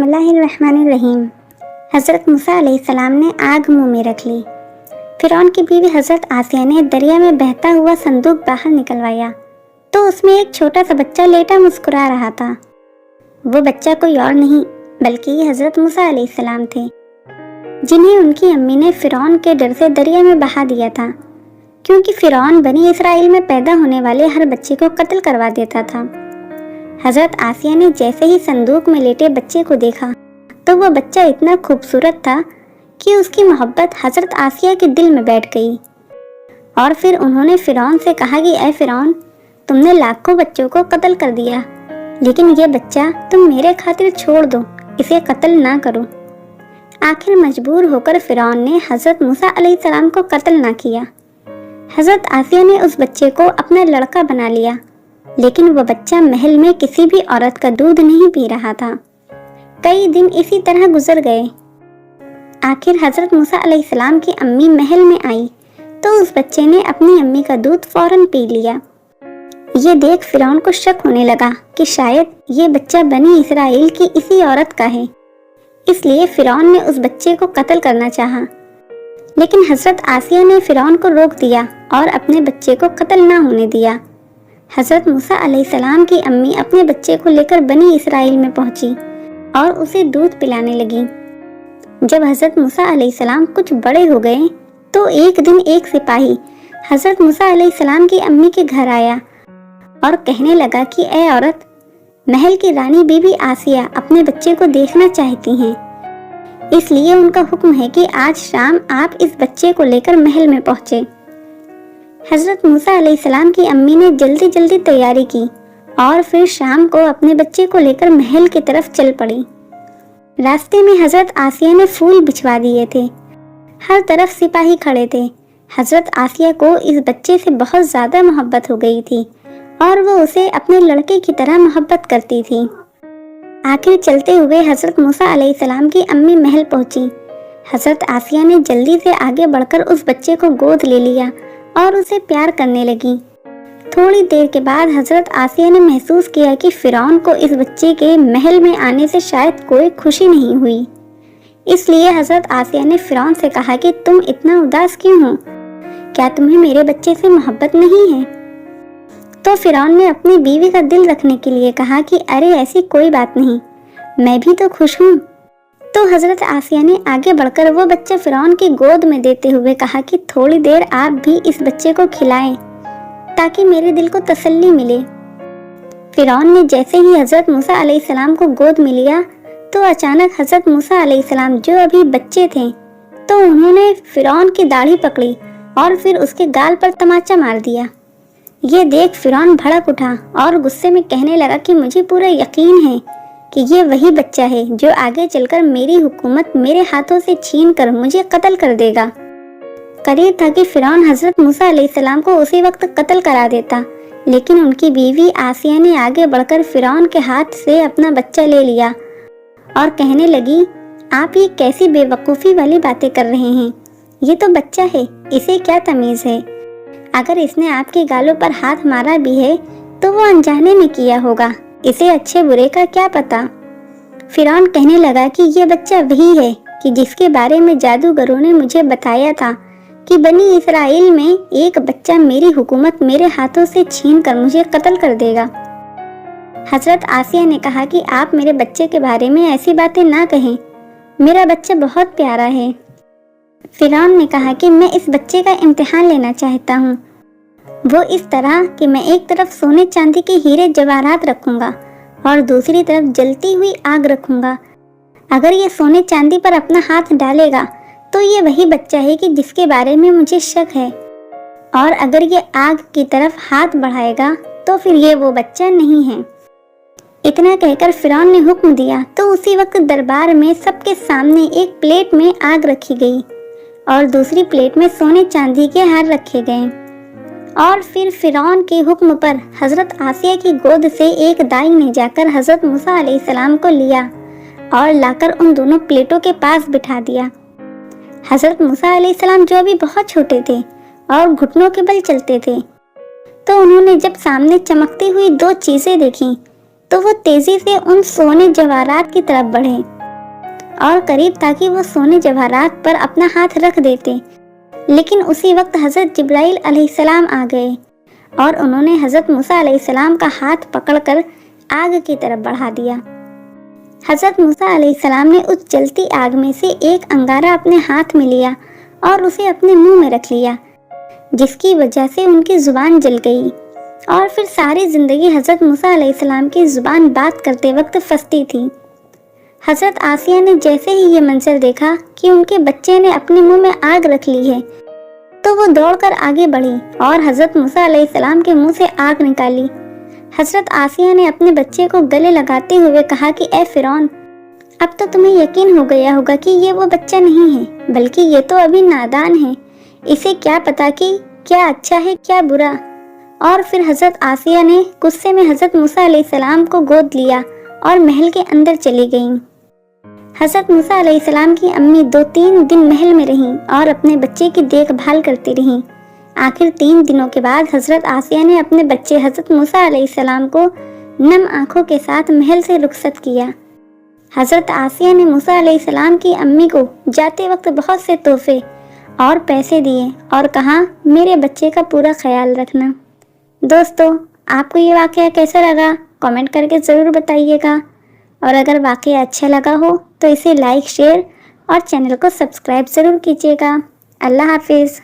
बिस्मिल्लाहिर्रहमानिर्रहीम। हज़रत मूसा अलैहिस्सलाम ने आग मुंह में रख ली। फिरौन की बीवी हज़रत आसिया ने दरिया में बहता हुआ संदूक बाहर निकलवाया तो उसमें एक छोटा सा बच्चा लेटा मुस्कुरा रहा था। वो बच्चा कोई और नहीं बल्कि हज़रत मूसा अलैहिस्सलाम थे, जिन्हें उनकी अम्मी ने फिरौन के डर से दरिया में बहा दिया था, क्योंकि फिरौन बनी इसराइल में पैदा होने वाले हर बच्चे को कत्ल करवा देता था। हज़रत आसिया ने जैसे ही संदूक में लेटे बच्चे को देखा तो वह बच्चा इतना खूबसूरत था कि उसकी मोहब्बत हज़रत आसिया के दिल में बैठ गई। और फिर उन्होंने फिरौन से कहा कि ऐ फिरौन, तुमने लाखों बच्चों को कत्ल कर दिया, लेकिन ये बच्चा तुम मेरे खातिर छोड़ दो, इसे कत्ल ना करो। आखिर मजबूर होकर फिरौन ने हज़रत मूसा अलैहिस्सलाम को कत्ल ना किया। हज़रत आसिया ने उस बच्चे को अपना लड़का बना लिया, लेकिन वह बच्चा महल में किसी भी औरत का दूध नहीं पी रहा था। कई दिन इसी तरह गुजर गए। आखिर हज़रत मूसा अलैहिस्सलाम की अम्मी महल में आई तो उस बच्चे ने अपनी अम्मी का दूध फौरन पी लिया। ये देख फिरौन को शक होने लगा कि शायद ये बच्चा बनी इसराइल की इसी औरत का है, इसलिए फिरौन ने उस बच्चे को कत्ल करना चाहा। लेकिन हज़रत आसिया ने फिरौन को रोक दिया और अपने बच्चे को कत्ल ना होने दिया। हज़रत मूसा अलैहिस्सलाम की अम्मी अपने बच्चे को लेकर बनी इसराइल में पहुंची और उसे दूध पिलाने लगी। जब हज़रत मूसा अलैहिस्सलाम कुछ बड़े हो गए तो एक दिन एक सिपाही हज़रत मूसा अलैहिस्सलाम की अम्मी के घर आया और कहने लगा कि ऐ औरत, महल की रानी बीबी आसिया अपने बच्चे को देखना चाहती हैं, इसलिए उनका हुक्म है कि आज शाम आप इस बच्चे को लेकर महल में पहुँचे। हज़रत मूसा अलैहिस्सलाम की अम्मी ने जल्दी जल्दी तैयारी की और फिर शाम को अपने बच्चे को लेकर महल की तरफ चल पड़ी। रास्ते में हज़रत आसिया ने फूल बिछवा दिए थे, हर तरफ सिपाही खड़े थे। हज़रत आसिया को इस बच्चे से बहुत ज़्यादा मोहब्बत हो गई थी और वो उसे अपने लड़के की तरह मोहब्बत करती थी। आखिर चलते हुए हज़रत मूसा अलैहिस्सलाम की अम्मी महल पहुंची। हज़रत आसिया ने जल्दी से आगे बढ़कर उस बच्चे को गोद ले लिया और उसे प्यार करने लगी। थोड़ी देर के बाद हज़रत आसिया ने महसूस किया कि फिरौन को इस बच्चे के महल में आने से शायद कोई खुशी नहीं हुई। इसलिए हज़रत आसिया ने फिरौन से कहा कि तुम इतना उदास क्यों हो? क्या तुम्हें मेरे बच्चे से मोहब्बत नहीं है? तो फिरौन ने अपनी बीवी का दिल रखने के लिए कहा कि अरे ऐसी कोई बात नहीं, मैं भी तो खुश हूँ। तो हज़रत आसिया ने आगे बढ़कर वो बच्चा फिरौन की गोद में देते हुए कहा कि थोड़ी देर आप भी इस बच्चे को खिलाएं ताकि मेरे दिल को तसल्ली मिले। फिरौन ने जैसे ही हज़रत मूसा अलैहिस्सलाम को गोद में लिया तो अचानक हज़रत मूसा अलैहिस्सलाम जो अभी बच्चे थे तो उन्होंने फिरौन की दाढ़ी पकड़ी और फिर उसके गाल पर तमाचा मार दिया। ये देख फिरौन भड़क उठा और गुस्से में कहने लगा कि मुझे पूरा यकीन है कि ये वही बच्चा है जो आगे चलकर मेरी हुकूमत मेरे हाथों से छीन कर मुझे कत्ल कर देगा। करीब था कि फिरौन हज़रत मूसा अलैहिस्सलाम को उसी वक्त कत्ल करा देता, लेकिन उनकी बीवी आसिया ने आगे बढ़कर फिरौन के हाथ से अपना बच्चा ले लिया और कहने लगी, आप ये कैसी बेवकूफ़ी वाली बातें कर रहे हैं? ये तो बच्चा है, इसे क्या तमीज़ है? अगर इसने आपके गालों पर हाथ मारा भी है तो वो अनजाने में किया होगा, इसे अच्छे बुरे का क्या पता। फिरौन कहने लगा कि ये बच्चा वही है कि जिसके बारे में जादूगरों ने मुझे बताया था कि बनी इसराइल में एक बच्चा मेरी हुकूमत मेरे हाथों से छीन कर मुझे कत्ल कर देगा। हज़रत आसिया ने कहा कि आप मेरे बच्चे के बारे में ऐसी बातें ना कहें, मेरा बच्चा बहुत प्यारा है। फिरौन ने कहा कि मैं इस बच्चे का इम्तिहान लेना चाहता हूँ, वो इस तरह कि मैं एक तरफ सोने चांदी के हीरे जवाहरात रखूँगा और दूसरी तरफ जलती हुई आग रखूँगा। अगर ये सोने चांदी पर अपना हाथ डालेगा तो ये वही बच्चा है कि जिसके बारे में मुझे शक है, और अगर ये आग की तरफ हाथ बढ़ाएगा तो फिर ये वो बच्चा नहीं है। इतना कहकर फिरौन ने हुक्म दिया तो उसी वक्त दरबार में सबके सामने एक प्लेट में आग रखी गई और दूसरी प्लेट में सोने चांदी के हार रखे गए। और फिर फिरौन के हुक्म पर हज़रत आसिया की गोद से एक दाई ने जाकर हज़रत मूसा अलैहिस्सलाम को लिया और लाकर उन दोनों प्लेटों के पास बिठा दिया। हज़रत मूसा अलैहिस्सलाम जो अभी बहुत छोटे थे और घुटनों के बल चलते थे, तो उन्होंने जब सामने चमकती हुई दो चीज़ें देखी तो वो तेज़ी से उन सोने जवाहरात की तरफ बढ़े اور قریب تاکہ وہ سونے جواہرات پر اپنا ہاتھ رکھ دیتے، لیکن اسی وقت حضرت جبرائیل علیہ السلام آ گئے اور انہوں نے حضرت موسیٰ علیہ السلام کا ہاتھ پکڑ کر آگ کی طرف بڑھا دیا۔ حضرت موسیٰ علیہ السلام نے اس جلتی آگ میں سے ایک انگارہ اپنے ہاتھ میں لیا اور اسے اپنے منہ میں رکھ لیا، جس کی وجہ سے ان کی زبان جل گئی، اور پھر ساری زندگی حضرت موسیٰ علیہ السلام کی زبان بات کرتے وقت پھنستی تھی۔ حضرت آسیہ نے جیسے ہی یہ منظر دیکھا کہ ان کے بچے نے اپنے منہ میں آگ رکھ لی ہے، تو وہ دوڑ کر آگے بڑھی اور حضرت موسیٰ علیہ السلام کے منہ سے آگ نکالی۔ حضرت آسیہ نے اپنے بچے کو گلے لگاتے ہوئے کہا کہ اے فرعون، اب تو تمہیں یقین ہو گیا ہوگا کہ یہ وہ بچہ نہیں ہے، بلکہ یہ تو ابھی نادان ہے، اسے کیا پتا کہ کیا اچھا ہے کیا برا۔ اور پھر حضرت آسیہ نے غصے میں حضرت موسیٰ علیہ السلام کو گود لیا اور محل کے اندر چلی گئیں۔ حضرت موسیٰ علیہ السلام کی امی 2-3 دن محل میں رہیں اور اپنے بچے کی دیکھ بھال کرتی رہیں۔ آخر 3 دنوں کے بعد حضرت آسیہ نے اپنے بچے حضرت موسیٰ علیہ السلام کو نم آنکھوں کے ساتھ محل سے رخصت کیا۔ حضرت آسیہ نے موسیٰ علیہ السلام کی امی کو جاتے وقت بہت سے تحفے اور پیسے دیے اور کہا میرے بچے کا پورا خیال رکھنا۔ دوستو، آپ کو یہ واقعہ کیسا لگا کامنٹ کر کے ضرور بتائیے گا، اور اگر واقعہ اچھا لگا ہو تو اسے لائک، شیئر اور چینل کو سبسکرائب ضرور کیجیے گا۔ اللہ حافظ۔